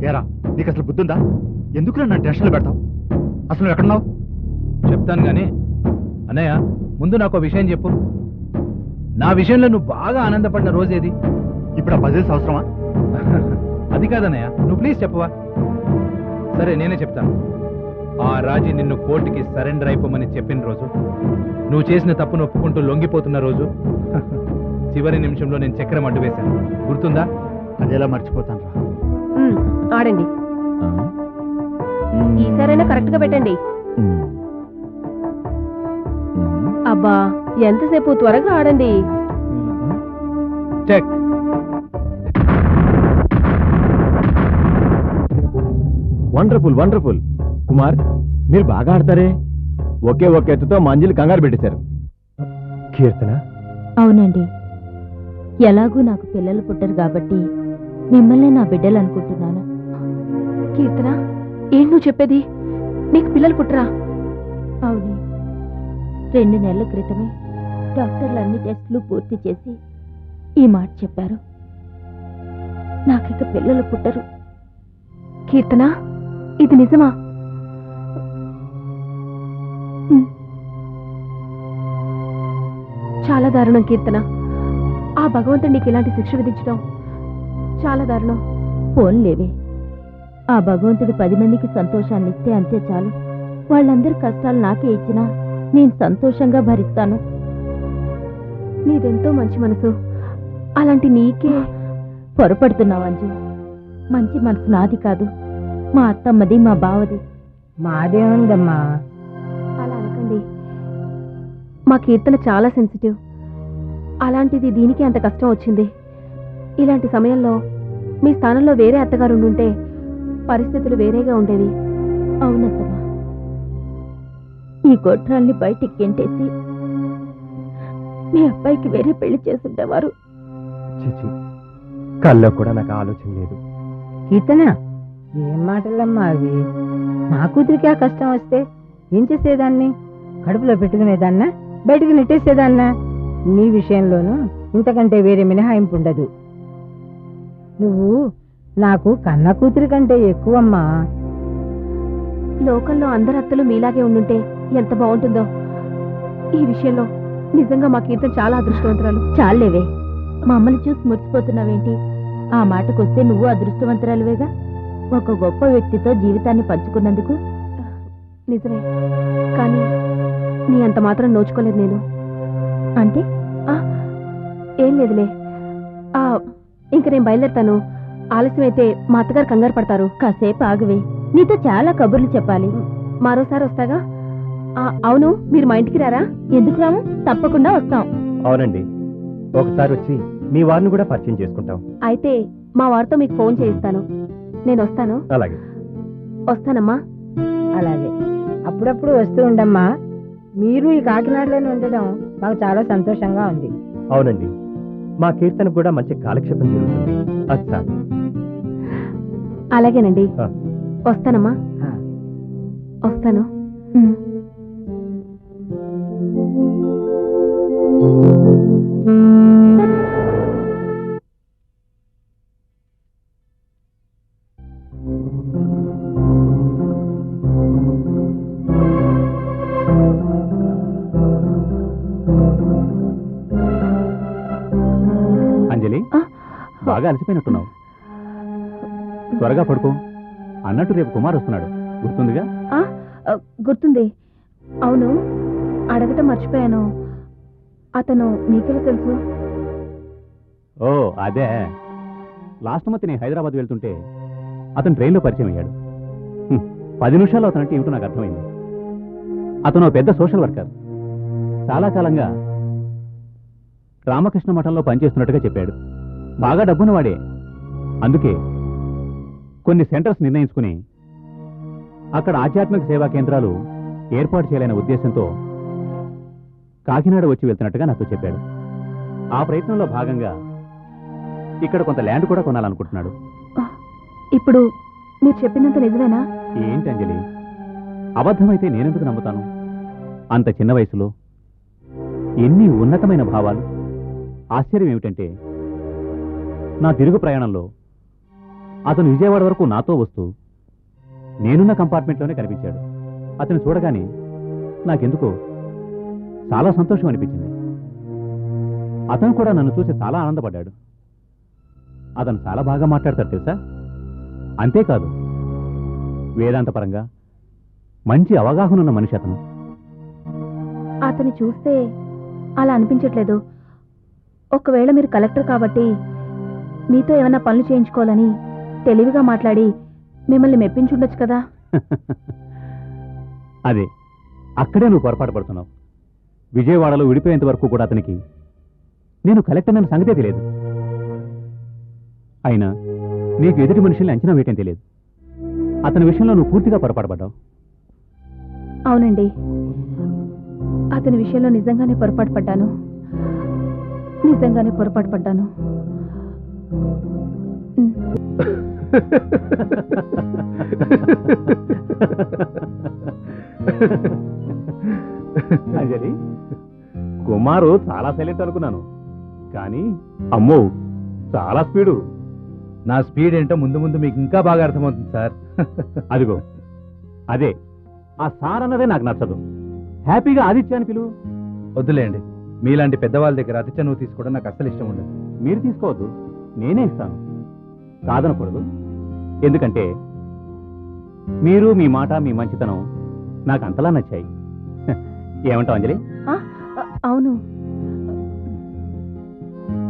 ఏరా, నీకు అసలు బుద్ధుందా? ఎందుకు నన్ను టెన్షన్లో పెడతావు? అసలు నువ్వు ఎక్కడున్నావు? చెప్తాను గానీ అన్నయ్య, ముందు నాకు విషయం చెప్పు. నా విషయంలో నువ్వు బాగా ఆనందపడిన రోజేది? ఇప్పుడు ఆ పజిల్స్ అవసరమా? అది కాదన్నయ్య, నువ్వు ప్లీజ్ చెప్పవా? సరే, నేనే చెప్తాను. ఆ రాజీ నిన్ను కోర్టుకి సరెండర్ అయిపోమని చెప్పిన రోజు, నువ్వు చేసిన తప్పును ఒప్పుకుంటూ లొంగిపోతున్న రోజు, చివరి నిమిషంలో నేను చక్రం అడ్డు వేశాను. గుర్తుందా? అదేలా మర్చిపోతాను రా. ఆడండి. ఈసారైనా కరెక్ట్ గా పెట్టండి. అబ్బా, ఎంతసేపు? త్వరగా ఆడండి. చెక్. Wonderful wonderful. కుమార్, మీరు బాగా ఆడతారే. ఒకే ఒక్క ఎత్తుతో మంజులు కంగారు పెట్టేశారు. కీర్తన? అవునండి, ఎలాగూ నాకు పిల్లలు పుట్టరు కాబట్టి మిమ్మల్ని నా బిడ్డలు అనుకుంటున్నాను. కీర్తన, ఏం నువ్వు చెప్పేది? నీకు పిల్లలు పుట్టరా? అవునే, 2 నెలల క్రితమే డాక్టర్లు అన్ని టెస్టులు పూర్తి చేసి ఈ మాట చెప్పారు. నాకిక పిల్లలు పుట్టరు. కీర్తన, ఇది నిజమా? చాలా దారుణం కీర్తన. ఆ భగవంతుడు నీకు ఇలాంటి శిక్ష విధించడం చాలా దారుణం. పోన్లేవే, ఆ భగవంతుడు 10 మందికి సంతోషాన్ని ఇస్తే అంతే చాలు. వాళ్ళందరి కష్టాలు నాకే ఇచ్చినా నేను సంతోషంగా భరిస్తాను. నీదెంతో మంచి మనసు. అలాంటి నీకే పొరపడుతున్నావు అంజు. మంచి మనసు నాది కాదు, మా అత్తమ్మది, మా బావది. మాదేముందమ్మా? అలా అనకండి. మా కీర్తన చాలా సెన్సిటివ్. అలాంటిది దీనికి అంత కష్టం వచ్చింది. ఇలాంటి సమయంలో మీ స్థానంలో వేరే అత్తగారు ఉండుంటే పరిస్థితులు వేరేగా ఉండేవి. అవునత్తమ్మా, ఈ గొడ్రాల్ని బయటికి గెంటేసి మీ అబ్బాయికి వేరే పెళ్లి చేసుండేవారు. చిచి, కల్లో కూడా నాకు ఆలోచన లేదు. కీర్తన, ఏం మాటలమ్మా అవి? నా కూతురికి ఆ కష్టం వస్తే ఏం చేసేదాన్ని? కడుపులో పెట్టుకునేదాన్నా, బయటకు నెట్టేసేదాన్నా? నీ విషయంలోనూ ఇంతకంటే వేరే మినహాయింపు ఉండదు. నువ్వు నాకు కన్న కూతురి కంటే ఎక్కువమ్మా. లోకంలో అందరు అత్తలు మీలాగే ఉండుంటే ఎంత బాగుంటుందో. ఈ విషయంలో నిజంగా మా కీర్తన చాలా అదృష్టవంతురాలు. చాలేవే, మా అమ్మని చూసి మురిసిపోతున్నావేంటి? ఆ మాటకొస్తే నువ్వు అదృష్టవంతురాలువేగా, ఒక గొప్ప వ్యక్తితో జీవితాన్ని పంచుకున్నందుకు. నిజమే, కానీ నీ అంత మాత్రం నోచుకోలేదు నేను. అంటే? ఏం లేదులే. ఇంక నేను బయలుదేరుతాను. ఆలస్యం అయితే మా అత్తగారు కంగారు పడతారు. కాసేపు ఆగువే, నీతో చాలా కబుర్లు చెప్పాలి. మరోసారి వస్తాగా? అవును, మీరు మా ఇంటికి రారా? ఎందుకు రాము? తప్పకుండా వస్తాం. అవునండి, ఒకసారి వచ్చి మీ వారిని కూడా పరిచయం చేసుకుంటాం. అయితే మా వారితో మీకు ఫోన్ చేయిస్తాను. నేను వస్తాను. అలాగే. వస్తానమ్మా. అలాగే, అప్పుడప్పుడు వస్తూ ఉండమ్మా. మీరు ఈ కాకినాడలోనే ఉండడం మాకు చాలా సంతోషంగా ఉంది. అవునండి, మా కీర్తన కూడా మంచి కాలక్షేపం జరుగుతుంది. అచ్చా. అలాగేనండి, వస్తానమ్మా. వస్తాను. అంజలి, బాగా అలసిపోయినట్టున్నావు. త్వరగా పడుకో. అన్నట్టు రేపు కుమార్ వస్తున్నాడు, గుర్తుందిగా? గుర్తుంది. అవును, అడగటం మర్చిపోయాను. అతను మీకెలా తెలుసు? ఓ అదే, లాస్ట్ మంత్ నేను హైదరాబాద్ వెళ్తుంటే అతను ట్రైన్లో పరిచయం అయ్యాడు. 10 నిమిషాలు అతనంటే ఏమిటో నాకు అర్థమైంది. అతను పెద్ద సోషల్ వర్కర్. చాలా కాలంగా రామకృష్ణ మఠంలో పనిచేస్తున్నట్టుగా చెప్పాడు. బాగా డబ్బున్నవాడే. అందుకే కొన్ని సెంటర్స్ నిర్ణయించుకుని అక్కడ ఆధ్యాత్మిక సేవా కేంద్రాలు ఏర్పాటు చేయాలనే ఉద్దేశంతో కాకినాడ వచ్చి వెళ్తున్నట్టుగా నాతో చెప్పాడు. ఆ ప్రయత్నంలో భాగంగా ఇక్కడ కొంత ల్యాండ్ కూడా కొనాలనుకుంటున్నాడు. ఇప్పుడు మీరు చెప్పినంత నిజమేనా? ఏంటి అంజలి, అబద్ధమైతే నేనెందుకు నమ్ముతాను? అంత చిన్న వయసులో ఎన్ని ఉన్నతమైన భావాలు. ఆశ్చర్యం ఏమిటంటే నా తిరుగు ప్రయాణంలో అతను విజయవాడ వరకు నాతో వస్తూ నేనున్న కంపార్ట్మెంట్లోనే కనిపించాడు. అతను చూడగానే నాకెందుకో చాలా సంతోషం అనిపించింది. అతను కూడా నన్ను చూసి చాలా ఆనందపడ్డాడు. అతను చాలా బాగా మాట్లాడతాడు తెలుసా. అంతేకాదు, వేదాంతపరంగా మంచి అవగాహన ఉన్న మనిషి అతను. అతన్ని చూస్తే అలా అనిపించట్లేదు. ఒకవేళ మీరు కలెక్టర్ కాబట్టి మీతో ఏమైనా పనులు చేయించుకోవాలని తెలివిగా మాట్లాడి మిమ్మల్ని మెప్పించుండొచ్చు కదా. అదే, అక్కడే నువ్వు పొరపాటు పడుతున్నావు. విజయవాడలో విడిపోయేంత వరకు కూడా అతనికి నేను కలెక్టర్ అన్న సంగతే తెలియదు. అయినా నీకు ఎదుటి మనుషుల్ని అంచనా వేయటం తెలియదు. అతని విషయంలో నువ్వు పూర్తిగా పొరపాటు పడ్డావు. అవునండి, అతని విషయంలో నిజంగానే పొరపాటు పడ్డాను. అంజలి, కుమారు చాలా సైలెంట్ అనుకున్నాను, కానీ అమ్మో చాలా స్పీడు. నా స్పీడ్ ఏంటో ముందు ముందు మీకు ఇంకా బాగా అర్థమవుతుంది సార్. అదిగో అదే, ఆ సార్ అన్నదే నాకు నచ్చదు. హ్యాపీగా ఆదిత్య అని పిలువు. వద్దులేండి, మీలాంటి పెద్దవాళ్ళ దగ్గర అతి చనువు తీసుకోవడం నాకు అస్సలు ఇష్టం ఉండదు. మీరు తీసుకోవద్దు, నేనే ఇస్తాను. కాదనకూడదు. ఎందుకంటే మీరు, మీ మాట, మీ మంచితనం నాకు అంతలా నచ్చాయి. ఏమంటావు అంజలి? అవును.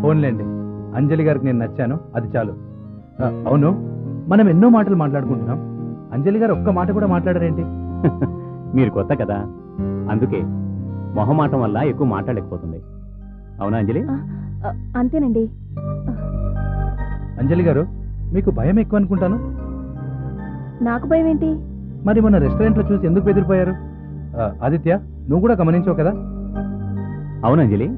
ఫోన్లేండి, అంజలి గారికి నేను నచ్చాను, అది చాలు. అవును, మనం ఎన్నో మాటలు మాట్లాడుకుంటున్నాం. అంజలి గారు ఒక్క మాట కూడా మాట్లాడారేంటి? మీరు కొత్త కదా, అందుకే మొహమాటం వల్ల ఎక్కువ మాట్లాడలేకపోతుంది. అవునా అంజలి? అంతేనండి. అంజలి గారు, మీకు భయం ఎక్కువ అనుకుంటాను. నాకు భయం ఏంటి? మరి మన రెస్టారెంట్లో చూసి ఎందుకు బెదిరిపోయారు? ఆదిత్య, నువ్వు కూడా గమనించావు కదా? అవును అంజలి,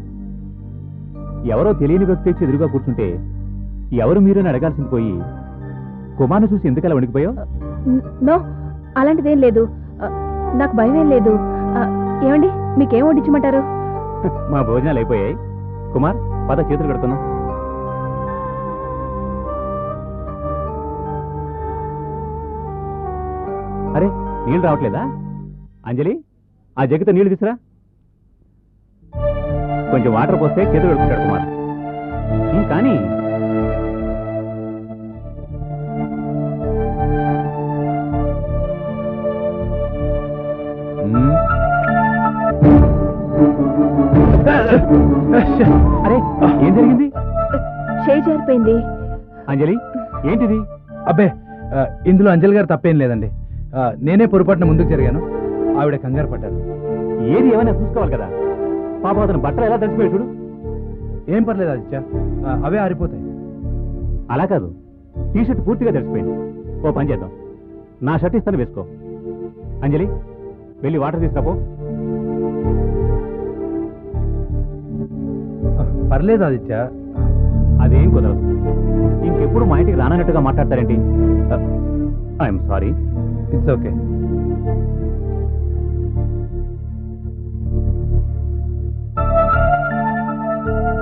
ఎవరో తెలియని వ్యక్తి వచ్చి ఎదురుగా కూర్చుంటే ఎవరు మీరు అని అడగాల్సింది పోయి కుమార్ను చూసి ఎందుకలా వణికిపోయావు? నో, అలాంటిదేం లేదు. నాకు భయం ఏం లేదు. ఏమండి, మీకేం వడ్డించమంటారు? మా భోజనాలు అయిపోయాయి. కుమార్, పద చేతులు కడుతున్నాం. అరే, నీళ్ళు రావట్లేదా? అంజలి, ఆ జగ్గితో నీళ్లు తీసురా. కొంచెం వాటర్ పోస్తే చేతులు కడుకుంటాడు కుమార్. కానీ అరే, ఏం జరిగింది? చేయి జారిపోయింది. అంజలి, ఏంటిది? అబ్బే, ఇందులో అంజలి గారు తప్పేం లేదండి. నేనే పొరపాటున ముందుకు జరిగాను, ఆవిడ కంగారు పడ్డారు. ఏది ఏమైనా చూసుకోవాలి కదా. పాప అతను బట్టలు ఎలా తడిసిపోయి చూడు. ఏం పర్లేదు ఆదిత్య, అవే ఆరిపోతాయి. అలా కాదు, టీషర్ట్ పూర్తిగా తడిసిపోయింది. ఓ పని చేద్దాం, నా షర్ట్ ఇస్తాను, వేసుకో. అంజలి, వెళ్ళి వాటర్ తీసుకురాపో. పర్లేదు ఆదిత్య. అదేం కుదరదు. ఇంకెప్పుడు మా ఇంటికి రానట్టుగా మాట్లాడతారేంటి? I'm sorry. It's okay.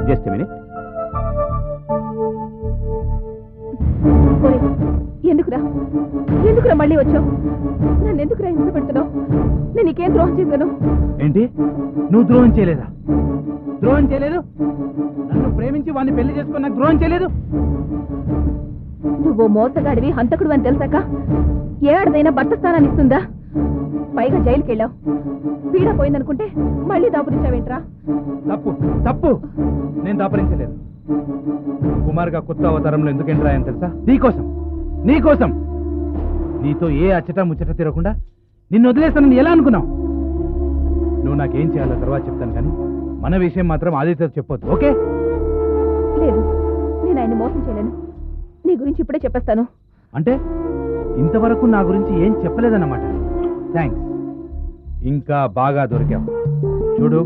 Just minute. ఎందుకురా మళ్ళీ వచ్చావు? నన్ను ఎందుకురా హింస పెడుతున్నావు? నేను నీకేం ద్రోహం చేశాను? ఏంటి, నువ్వు ద్రోహం చేయలేదా? ద్రోహం చేయలేదు? నన్ను ప్రేమించి వాడిని పెళ్లి చేసుకుని నాకు ద్రోహం చేయలేదు? నువ్వు మోసగాడివి, హంతకుడు అని తెలిసాక ఏడాదైనా భర్త స్థానాన్ని ఇస్తుందా? పైగా జైలుకి వెళ్ళావు. పీడ పోయిందనుకుంటే మళ్ళీ దాపురించావేంట్రా? తప్పు తప్పు, నేను దాపరించలేదు. కుమార్గా కొత్త అవతారంలో ఎందుకు ఎంటర్ అయ్యాను తెలుసా? నీకోసం. నీతో ఏ అచ్చట ముచ్చట తిరగకుండా నిన్ను వదిలేస్తానని ఎలా అనుకున్నావు? నువ్వు నాకేం చేయాలో తర్వాత చెప్తాను, కానీ మన విషయం మాత్రం ఆదిత్యతో చెప్పొద్దు, ఓకే? లేదు, నేను ఆయన్ని మోసం చేయలేను. నీ గురించి ఇప్పుడే చెప్పేస్తాను. అంటే ఇంతవరకు నా గురించి ఏం చెప్పలేదన్నమాట. థ్యాంక్స్, ఇంకా బాగా దొరికావు. చూడు,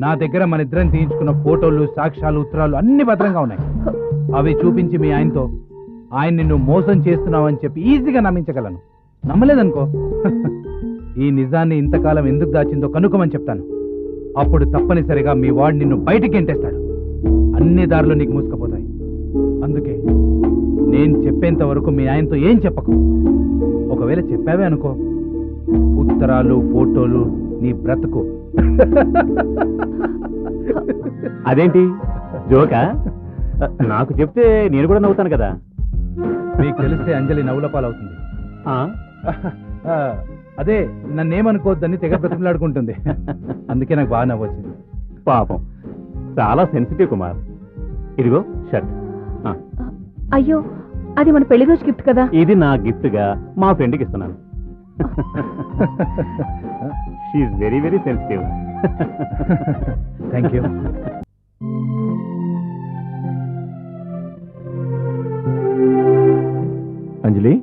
నా దగ్గర మన ఇద్దరం తీయించుకున్న ఫోటోలు, సాక్ష్యాలు, ఉత్తరాలు అన్ని భద్రంగా ఉన్నాయి. అవి చూపించి మీ ఆయనతో ఆయన నిన్ను మోసం చేస్తున్నావని చెప్పి ఈజీగా నమ్మించగలను. నమ్మలేదనుకో, ఈ నిజాన్ని ఇంతకాలం ఎందుకు దాచిందో కనుక్కోమని చెప్తాను. అప్పుడు తప్పనిసరిగా మీ వాడు నిన్ను బయటికి ఎంటేస్తాడు. అన్ని దారులు నీకు మూసుకుపోతాయి. అందుకే నేను చెప్పేంత వరకు మీ ఆయనతో ఏం చెప్పకు. ఒకవేళ చెప్పావే అనుకో, ఉత్తరాలు ఫోటోలు నీ బ్రతుకు. అదేంటి జోకా? నాకు చెప్తే నేను కూడా నవ్వుతాను కదా. మీకు తెలిస్తే అంజలి నవ్వుల పాలవుతుంది. ఆ? అదే నన్నేమనుకోవద్దని తెగ బ్రతిమలాడుకుంటుంది. అందుకే నాకు బాగా నవ్వొచ్చింది. పాపం చాలా సెన్సిటివ్ కుమార్. ఇదిగో షర్ట్. అయ్యో, అది మన పెళ్లి రోజు గిఫ్ట్ కదా. ఇది నా గిఫ్ట్ గా మా ఫ్రెండ్కి ఇస్తున్నాను. She very very sensitive. Thank you. Anjali,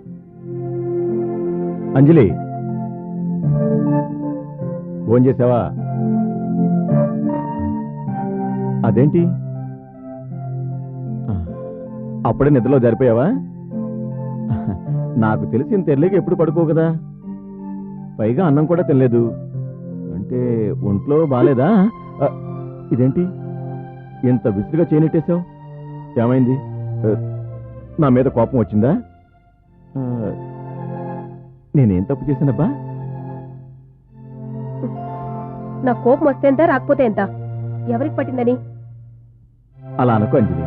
Anjali, phone చేసావా? అదేంటి అప్పుడే నిద్రలో జరిపోయావా? నాకు తెలిసి ఇంత ఎర్లీగా ఎప్పుడు పడుకో కదా. పైగా అన్నం కూడా తినలేదు అంటే ఒంట్లో బాలేదా? ఇదేంటి ఇంత విసురుగా చేయనెట్టేశావు? ఏమైంది? నా మీద కోపం వచ్చిందా? నేనేం తప్పు చేశానబ్బా? నా కోపం వస్తే ఎంత, రాకపోతే ఎంత? ఎవరికి పట్టిందని? అలా అనుకో అంజలి.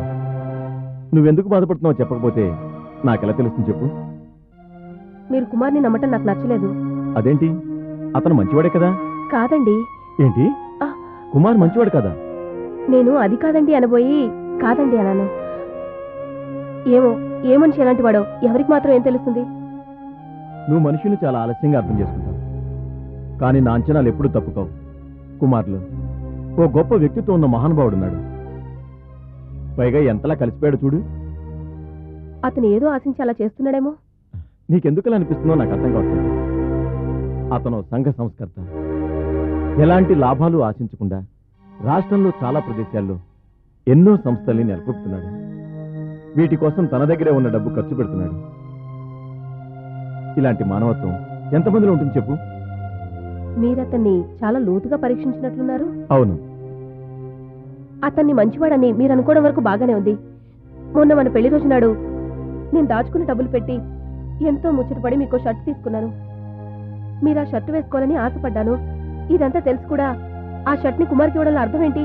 నువ్వెందుకు బాధపడుతున్నావు చెప్పకపోతే నాకెలా తెలుస్తుంది చెప్పు. మీరు కుమార్ని నమ్మటం నాకు నచ్చలేదు. అదేంటి? అతను మంచివాడే కదా. కాదండి. ఏంటి? కుమార్ మంచివాడు కదా? నేను అది కాదండి అనబోయి కాదండి అన్నాను. ఏమో ఏ మనిషి ఎలాంటి వాడో ఎవరికి మాత్రం ఏం తెలుస్తుంది? నువ్వు మనుషులు చాలా ఆలస్యంగా అర్థం చేసుకుంటావు. కానీ నా అంచనాలు ఎప్పుడూ తప్పుకోవు. కుమార్లో ఓ గొప్ప వ్యక్తిత్వం ఉన్న మహానుభావుడున్నాడు. పైగా ఎంతలా కలిసిపోయాడు చూడు. అతను ఏదో ఆశించి అలా చేస్తున్నాడేమో. నీకెందుకలా అనిపిస్తుందో నాకు అర్థం కావట్లేదు. అతను సంఘ సంస్కర్త. ఎలాంటి లాభాలు ఆశించకుండా రాష్ట్రంలో చాలా ప్రదేశాల్లో ఎన్నో సంస్థల్ని నెలకొల్పుతున్నాడు. వీటి కోసం తన దగ్గరే ఉన్న డబ్బు ఖర్చు పెడుతున్నాడు. ఇలాంటి మానవత్వం ఎంతమందిలో ఉంటుంది చెప్పు. మీరతన్ని చాలా లోతుగా పరీక్షించినట్లున్నారు. అవును. అతన్ని మంచివాడని మీరు అనుకోవడం వరకు బాగానే ఉంది. మొన్న మన పెళ్లి రోజు నాడు నేను దాచుకుని డబ్బులు పెట్టి ఎంతో ముచ్చటపడి మీకు షర్ట్ తీసుకున్నాను. మీరు ఆ షర్ట్ వేసుకోవాలని ఆశపడ్డాను. ఇదంతా తెలుసు కూడా ఆ షర్ట్ని కుమార్కి ఇవ్వడంలో అర్థం ఏంటి?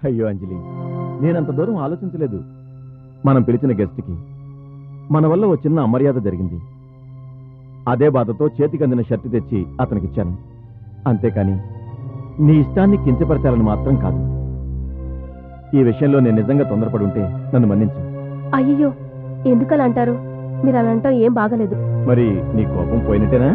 అయ్యో అంజలి, నేనంత దూరం ఆలోచించలేదు. మనం పిలిచిన గెస్ట్కి మన వల్ల ఓ చిన్న అమర్యాద జరిగింది. అదే బాధతో చేతికి అందిన షర్ట్ తెచ్చి అతనికిచ్చాను. అంతేకాని నీ ఇష్టాన్ని కించపరచాలని మాత్రం కాదు. ఈ విషయంలో నేను నిజంగా తొందరపడి ఉంటే నన్ను మన్నించు. అయ్యో, ఎందుకలా అంటారు? మీరు అలా అంటాం ఏం బాగలేదు. మరి నీ కోపం పోయినట్టేనా?